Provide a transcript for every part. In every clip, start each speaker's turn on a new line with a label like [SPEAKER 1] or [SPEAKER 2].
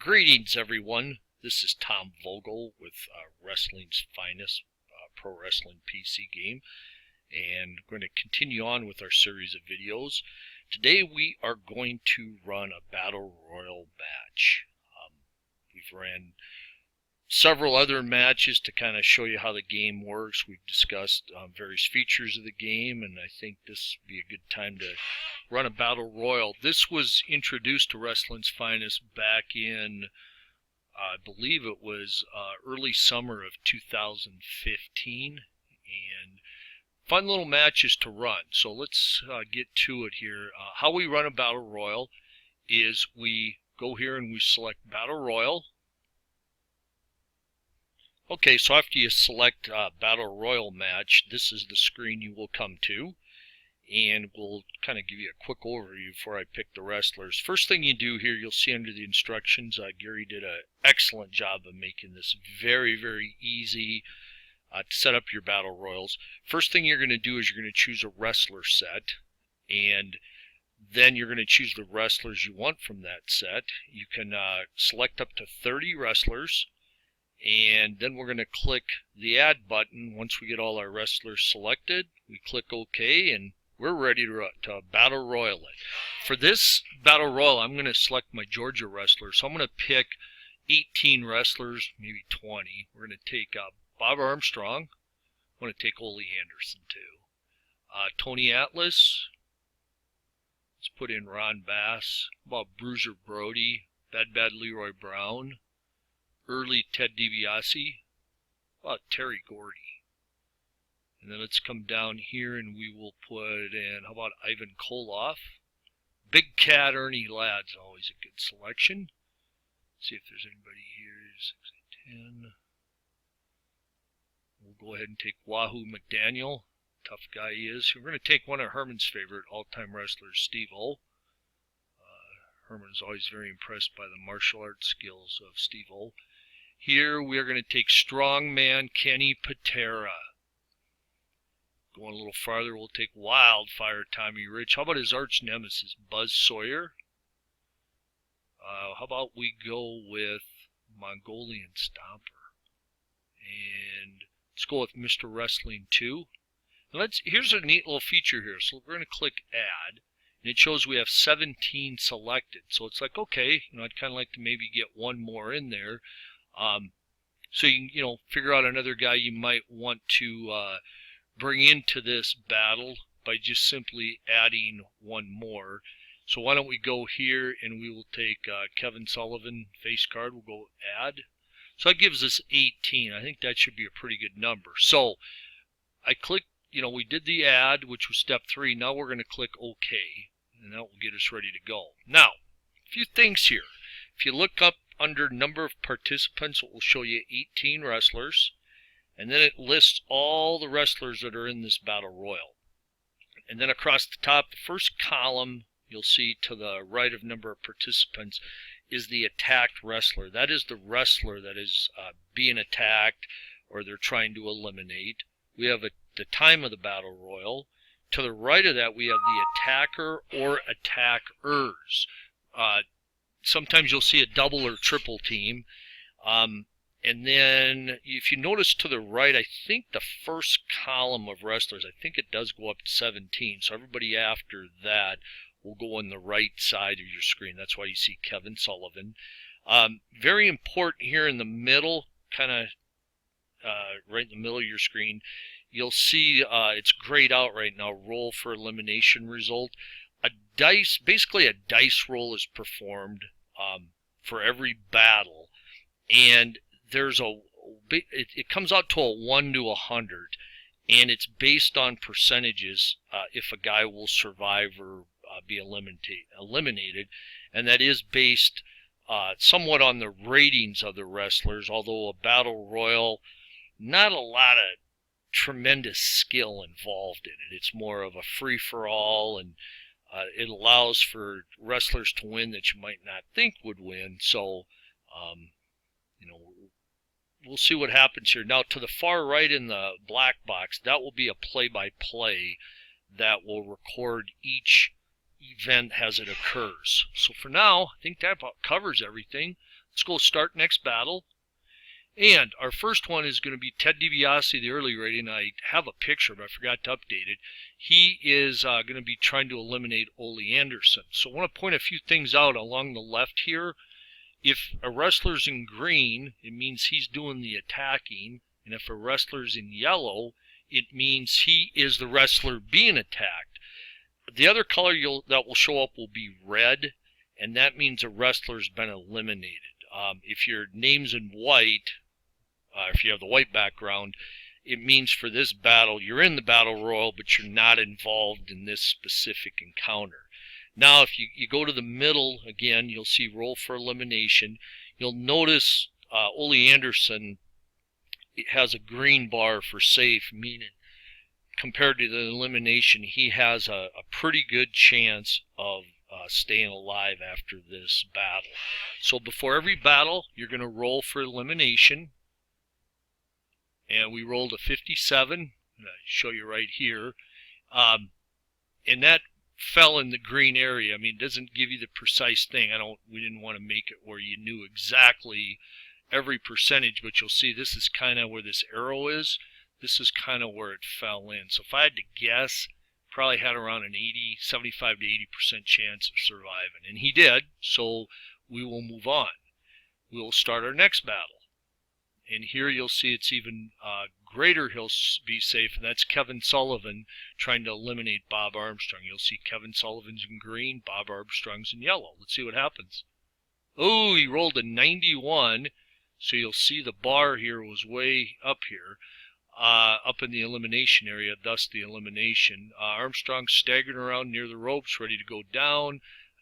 [SPEAKER 1] Greetings, everyone. This is Tom Vogel with Wrestling's Finest Pro Wrestling PC game, and we're going to continue on with our series of videos. Today we are going to run a Battle Royal match. We've ran several other matches to kind of show you how the game works. We've discussed various features of the game, and I think this would be a good time to run a Battle Royal. This was introduced to Wrestling's Finest back in, I believe it was early summer of 2015, and fun little matches to run. So let's get to it here. How we run a Battle Royal is we go here and we select Battle Royal. Okay, so after you select Battle Royal match, this is the screen you will come to, and we'll kind of give you a quick overview before I pick the wrestlers. First thing you do here, you'll see under the instructions, Gary did an excellent job of making this very, very easy to set up your Battle Royals. First thing you're going to do is you're going to choose a wrestler set, and then you're going to choose the wrestlers you want from that set. You can select up to 30 wrestlers. And then we're going to click the add button. Once we get all our wrestlers selected, we click OK, and we're ready to Battle Royal it. For this Battle Royal, I'm going to select my Georgia wrestlers. So I'm going to pick 18 wrestlers, maybe 20. We're going to take Bob Armstrong. I'm going to take Ole Anderson too. Tony Atlas. Let's put in Ron Bass. How about Bruiser Brody? Bad Leroy Brown. Early Ted DiBiase. About Terry Gordy. And then let's come down here and we will put in, how about Ivan Koloff? Big Cat Ernie Ladd's always a good selection. Let's see if there's anybody here. 6 and 10. We'll go ahead and take Wahoo McDaniel. Tough guy he is. We're going to take one of Herman's favorite all-time wrestlers, Steve-O. Herman is always very impressed by the martial arts skills of Steve-O. Here we are going to take strongman Kenny Patera. Going a little farther, we'll take Wildfire Tommy Rich. How about his arch nemesis, Buzz Sawyer? How about we go with Mongolian Stomper? And let's go with Mr. Wrestling 2. And here's a neat little feature here. So we're going to click Add. And it shows we have 17 selected. So it's like, okay, I'd kind of like to maybe get one more in there. So you can, figure out another guy you might want to bring into this battle by just simply adding one more. So why don't we go here and we will take Kevin Sullivan face card. We'll go Add. So that gives us 18. I think that should be a pretty good number. So I clicked, we did the add, which was step 3. Now we're going to click OK. And that will get us ready to go. Now, a few things here. If you look up under number of participants, it will show you 18 wrestlers. And then it lists all the wrestlers that are in this Battle Royal. And then across the top, the first column you'll see to the right of number of participants is the attacked wrestler. That is the wrestler that is being attacked or they're trying to eliminate. We have the time of the Battle Royal. To the right of that, we have the attacker or attackers. Sometimes you'll see a double or triple team. And then if you notice to the right, I think the first column of wrestlers, I think it does go up to 17. So everybody after that will go on the right side of your screen. That's why you see Kevin Sullivan. Very important here in the middle, kind of right in the middle of your screen, you'll see it's grayed out right now, roll for elimination result. Basically a dice roll is performed for every battle, and it comes out to a 1 to 100, and it's based on percentages if a guy will survive or be eliminated, and that is based somewhat on the ratings of the wrestlers, although a Battle Royal, not a lot of tremendous skill involved in it. It's more of a free-for-all, and it allows for wrestlers to win that you might not think would win. So, we'll see what happens here. Now, to the far right in the black box, that will be a play-by-play that will record each event as it occurs. So for now, I think that about covers everything. Let's go start next battle. And our first one is going to be Ted DiBiase, the early rating. I have a picture, but I forgot to update it. He is going to be trying to eliminate Ole Anderson. So I want to point a few things out along the left here. If a wrestler's in green, it means he's doing the attacking. And if a wrestler's in yellow, it means he is the wrestler being attacked. The other color that will show up will be red, and that means a wrestler's been eliminated. If your name's in white, if you have the white background, it means for this battle, you're in the battle royal, but you're not involved in this specific encounter. Now, if you go to the middle, again, you'll see roll for elimination. You'll notice Ole Anderson, it has a green bar for safe, meaning compared to the elimination, he has a pretty good chance of staying alive after this battle. So before every battle, you're going to roll for elimination. And we rolled a 57. I'll show you right here. And that fell in the green area. I mean, it doesn't give you the precise thing. We didn't want to make it where you knew exactly every percentage, but you'll see this is kind of where this arrow is. This is kind of where it fell in. So if I had to guess, probably had around an 75 to 80% chance of surviving. And he did, so we will move on. We will start our next battle. And here you'll see it's even greater he'll be safe, and that's Kevin Sullivan trying to eliminate Bob Armstrong. You'll see Kevin Sullivan's in green, Bob Armstrong's in yellow. Let's see what happens. Oh, he rolled a 91, so you'll see the bar here was way up here, up in the elimination area, thus the elimination. Armstrong staggering around near the ropes, ready to go down.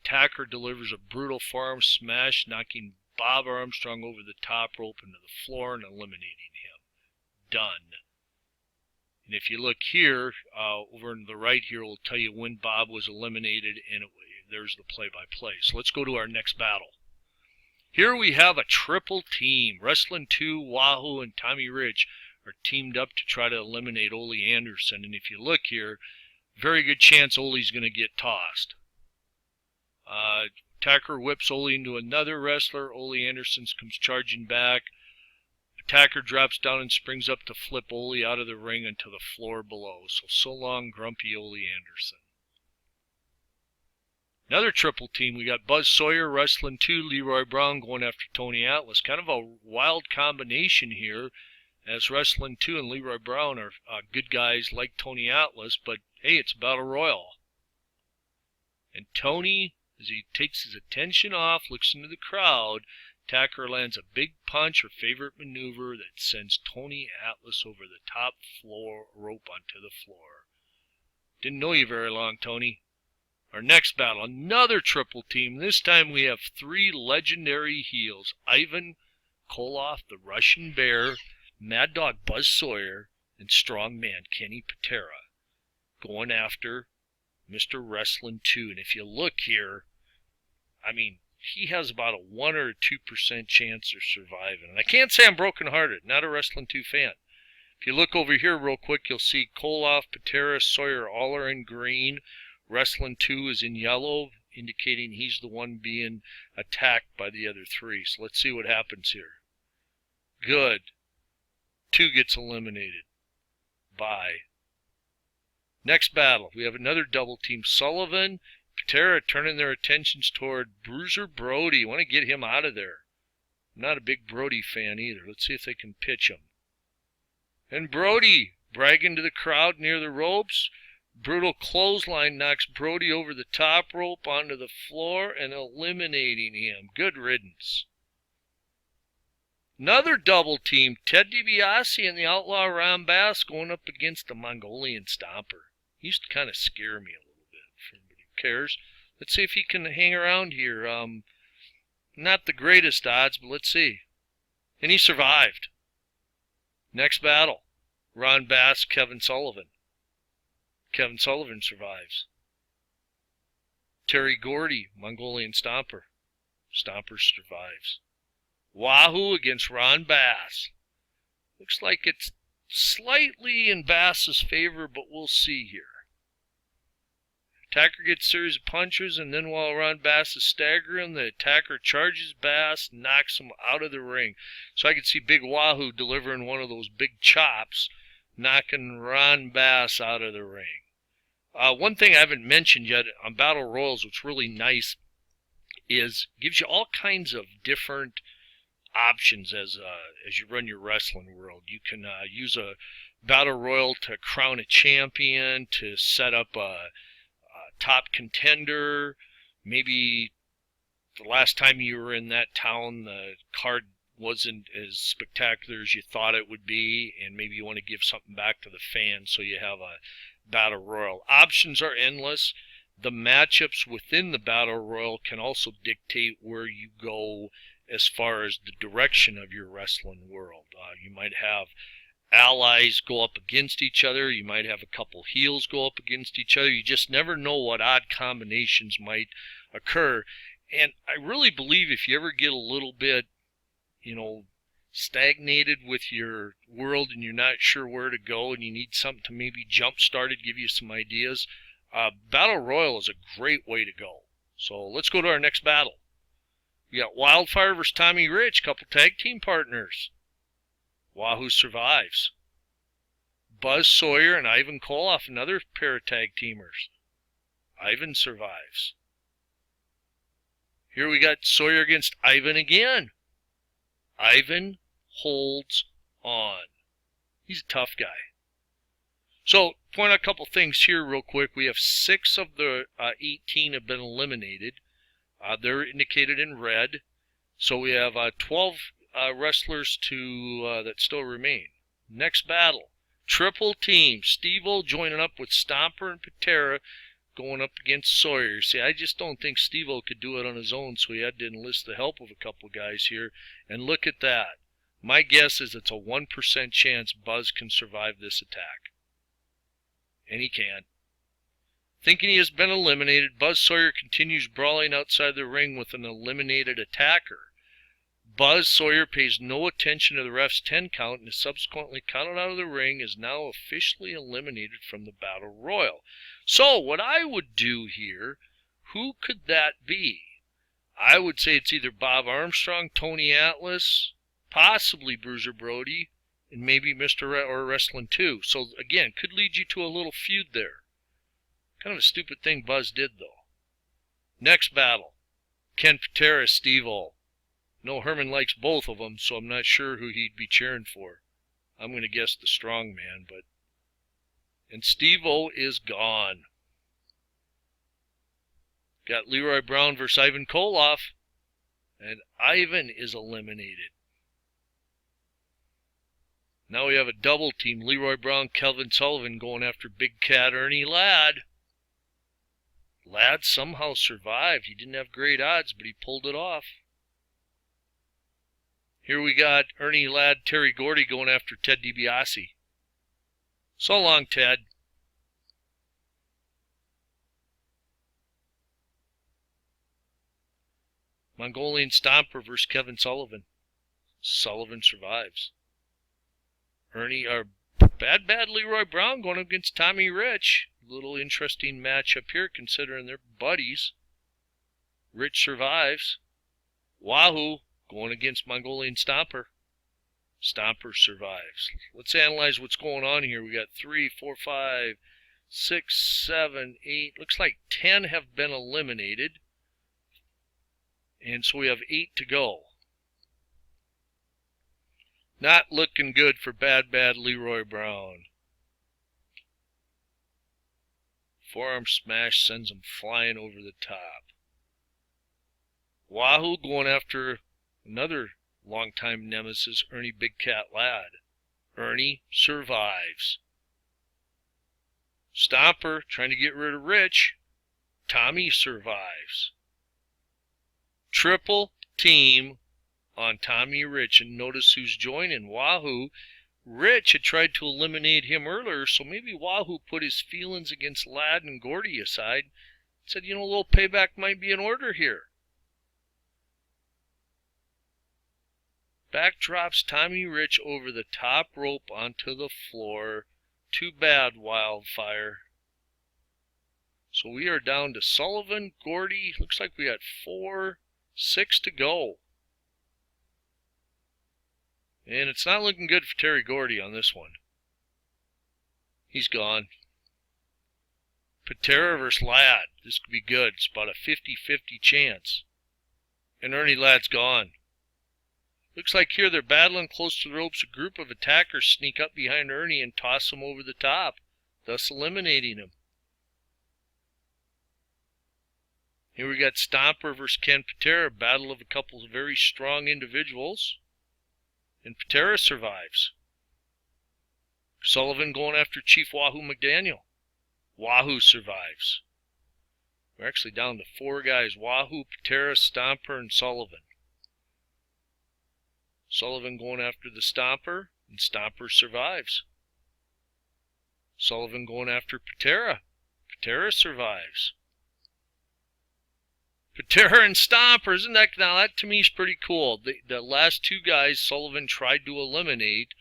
[SPEAKER 1] Attacker delivers a brutal forearm smash, knocking Bob Armstrong over the top rope into the floor and eliminating him. Done. And if you look here, over on the right here, will tell you when Bob was eliminated, and there's the play-by-play. So let's go to our next battle. Here we have a triple team. Wrestling 2, Wahoo, and Tommy Rich are teamed up to try to eliminate Ole Anderson. And if you look here, very good chance Ole's going to get tossed. Attacker whips Ole into another wrestler. Ole Anderson comes charging back. Attacker drops down and springs up to flip Ole out of the ring into the floor below. So long, grumpy Ole Anderson. Another triple team. We got Buzz Sawyer, Wrestling 2, Leroy Brown going after Tony Atlas. Kind of a wild combination here, as Wrestling 2 and Leroy Brown are good guys like Tony Atlas, but hey, it's Battle Royal. And Tony, as he takes his attention off, looks into the crowd, attacker lands a big punch or favorite maneuver that sends Tony Atlas over the top rope onto the floor. Didn't know you very long, Tony. Our next battle, another triple team. This time we have 3 legendary heels. Ivan Koloff, the Russian Bear, Mad Dog Buzz Sawyer, and Strongman Kenny Patera going after Mr. Wrestling 2. And if you look here, I mean, he has about a 1 or 2% chance of surviving. And I can't say I'm brokenhearted, not a Wrestling 2 fan. If you look over here real quick, you'll see Koloff, Patera, Sawyer all are in green. Wrestling 2 is in yellow, indicating he's the one being attacked by the other 3. So let's see what happens here. Good. 2 gets eliminated. Bye. Next battle, we have another double team. Sullivan, Patera turning their attentions toward Bruiser Brody. Want to get him out of there. I'm not a big Brody fan either. Let's see if they can pitch him. And Brody, bragging to the crowd near the ropes. Brutal clothesline knocks Brody over the top rope onto the floor and eliminating him. Good riddance. Another double team. Ted DiBiase and the Outlaw Ron Bass going up against the Mongolian Stomper. He used to kind of scare me a little bit, for anybody who cares. Let's see if he can hang around here. Not the greatest odds, but let's see. And he survived. Next battle. Ron Bass, Kevin Sullivan. Kevin Sullivan survives. Terry Gordy, Mongolian Stomper. Stomper survives. Wahoo against Ron Bass. Looks like it's slightly in Bass's favor, but we'll see here. Attacker gets a series of punches, and then while Ron Bass is staggering, the attacker charges Bass, knocks him out of the ring. So I could see Big Wahoo delivering one of those big chops, knocking Ron Bass out of the ring. One thing I haven't mentioned yet on Battle Royals, what's really nice, is gives you all kinds of different options as you run your wrestling world. You can use a Battle Royal to crown a champion, to set up a top contender. Maybe the last time you were in that town, the card wasn't as spectacular as you thought it would be, and maybe you want to give something back to the fans, so you have a Battle Royal. Options are endless. The matchups within the Battle Royal can also dictate where you go as far as the direction of your wrestling world. You might have allies go up against each other. You might have a couple heels go up against each other. You just never know what odd combinations might occur. And I really believe if you ever get a little bit, stagnated with your world and you're not sure where to go and you need something to maybe jump start it, give you some ideas, Battle Royal is a great way to go. So let's go to our next battle. We got Wildfire versus Tommy Rich, couple tag team partners. Wahoo survives. Buzz Sawyer and Ivan Koloff, another pair of tag teamers. Ivan survives. Here we got Sawyer against Ivan again. Ivan holds on. He's a tough guy. So, point out a couple things here real quick. We have 6 of the 18 have been eliminated. They're indicated in red. So we have 12 wrestlers that still remain. Next battle. Triple team. Steve-O joining up with Stomper and Patera, going up against Sawyer. See, I just don't think Steve-O could do it on his own, so he had to enlist the help of a couple guys here. And look at that. My guess is it's a 1% chance Buzz can survive this attack. And he can. Thinking he has been eliminated, Buzz Sawyer continues brawling outside the ring with an eliminated attacker. Buzz Sawyer pays no attention to the ref's 10 count and is subsequently counted out of the ring, is now officially eliminated from the Battle Royal. So what I would do here, who could that be? I would say it's either Bob Armstrong, Tony Atlas, possibly Bruiser Brody, and maybe Mr. or Wrestling 2. So again, could lead you to a little feud there. Kind of a stupid thing Buzz did, though. Next battle. Ken Patera, Steve-O. No, Herman likes both of them, so I'm not sure who he'd be cheering for. I'm going to guess the strong man, but... And Steve-O is gone. Got Leroy Brown versus Ivan Koloff. And Ivan is eliminated. Now we have a double team. Leroy Brown, Kelvin Sullivan going after Big Cat Ernie Ladd. Ladd somehow survived. He didn't have great odds, but he pulled it off. Here we got Ernie Ladd, Terry Gordy going after Ted DiBiase. So long, Ted. Mongolian Stomper versus Kevin Sullivan. Sullivan survives. Bad Leroy Brown going against Tommy Rich. Little interesting matchup here considering they're buddies. Rich survives. Wahoo going against Mongolian Stomper. Stomper survives. Let's analyze what's going on here. We got 3, 4, 5, 6, 7, 8. Looks like 10 have been eliminated. And so we have 8 to go. Not looking good for bad Leroy Brown. Forearm smash sends him flying over the top. Wahoo going after another longtime nemesis, Ernie Big Cat Ladd. Ernie survives. Stomper trying to get rid of Rich. Tommy survives. Triple team on Tommy Rich, and notice who's joining. Wahoo. Rich had tried to eliminate him earlier, so maybe Wahoo put his feelings against Ladd and Gordy aside. Said, a little payback might be in order here. Back drops Tommy Rich over the top rope onto the floor. Too bad, Wildfire. So we are down to Sullivan, Gordy. Looks like we got 4, 6 to go. And it's not looking good for Terry Gordy on this one. He's gone. Patera versus Ladd. This could be good. It's about a 50-50 chance. And Ernie Ladd's gone. Looks like here they're battling close to the ropes. A group of attackers sneak up behind Ernie and toss him over the top, thus eliminating him. Here we got Stomper versus Ken Patera, battle of a couple of very strong individuals. And Patera survives. Sullivan going after Chief Wahoo McDaniel. Wahoo survives. We're actually down to 4 guys. Wahoo, Patera, Stomper, and Sullivan. Sullivan going after the Stomper, and Stomper survives. Sullivan going after Patera. Patera survives. Patera and Stomper, isn't that, now that to me is pretty cool. The last 2 guys Sullivan tried to eliminate,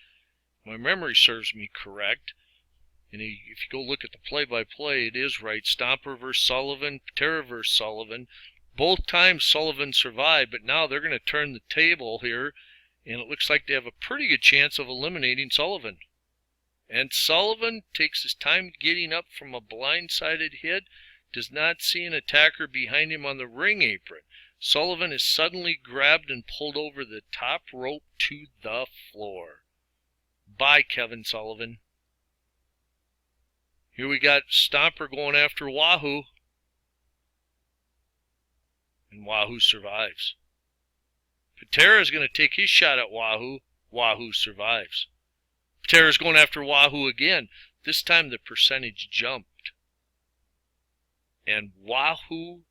[SPEAKER 1] my memory serves me correct, and if you go look at the play-by-play, it is right. Stomper versus Sullivan, Patera versus Sullivan. Both times Sullivan survived, but now they're going to turn the table here, and it looks like they have a pretty good chance of eliminating Sullivan. And Sullivan takes his time getting up from a blindsided hit, does not see an attacker behind him on the ring apron. Sullivan is suddenly grabbed and pulled over the top rope to the floor. Bye, Kevin Sullivan. Here we got Stomper going after Wahoo. And Wahoo survives. Patera is going to take his shot at Wahoo. Wahoo survives. Patera is going after Wahoo again. This time the percentage jumped. And Wahoo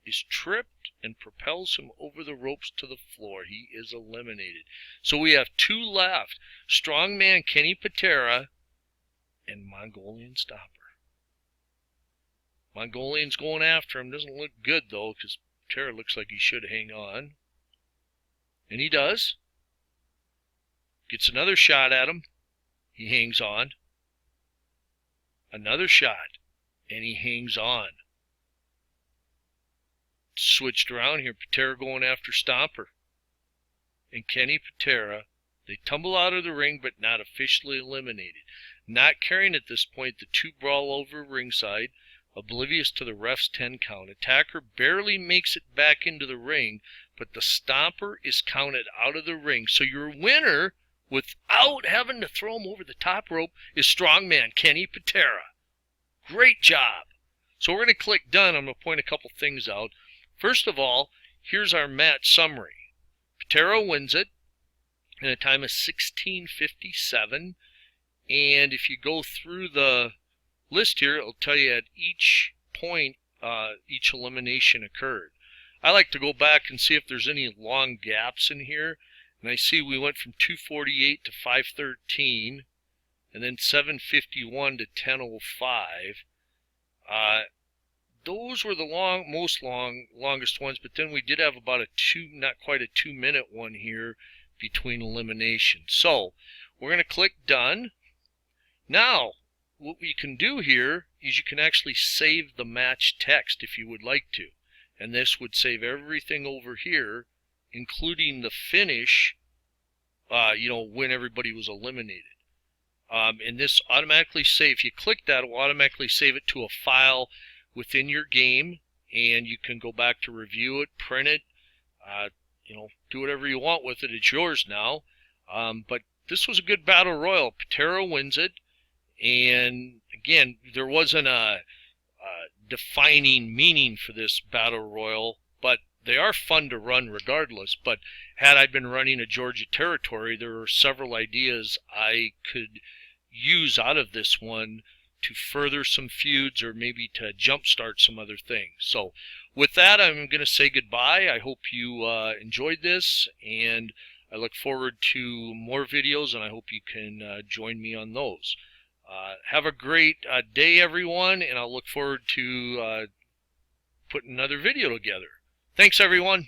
[SPEAKER 1] is tripped and propels him over the ropes to the floor. He is eliminated. So we have 2 left. Strongman Kenny Patera and Mongolian Stomper. Mongolian's going after him. Doesn't look good though, because Patera looks like he should hang on. And he does. Gets another shot at him. He hangs on. Another shot. And he hangs on. Switched around here. Patera going after Stomper. And Kenny Patera. They tumble out of the ring, but not officially eliminated. Not caring at this point, the 2 brawl over ringside, oblivious to the ref's 10 count. Attacker barely makes it back into the ring, but the Stomper is counted out of the ring. So your winner, without having to throw him over the top rope, is Strongman Kenny Patera. Great job. So we're going to click done. I'm going to point a couple things out. First of all, here's our match summary. Patera wins it in a time of 16:57. And if you go through the list here, it'll tell you at each point each elimination occurred. I like to go back and see if there's any long gaps in here. And I see we went from 2:48 to 5:13. And then 7:51 to 10:05. Those were the longest ones, but then we did have about not quite a 2-minute one here between eliminations. So we're going to click done. Now, what we can do here is you can actually save the match text if you would like to. And this would save everything over here, including the finish, when everybody was eliminated. And this automatically saves. If you click that, it will automatically save it to a file within your game, and you can go back to review it, print it, do whatever you want with it. It's yours now. But this was a good battle royal. Patera wins it, and again, there wasn't a defining meaning for this battle royal, but they are fun to run regardless. But had I been running a Georgia territory, there were several ideas I could use out of this one to further some feuds or maybe to jumpstart some other things. So with that, I'm going to say goodbye. I hope you enjoyed this, and I look forward to more videos, and I hope you can join me on those. Have a great day, everyone, and I'll look forward to putting another video together. Thanks, everyone.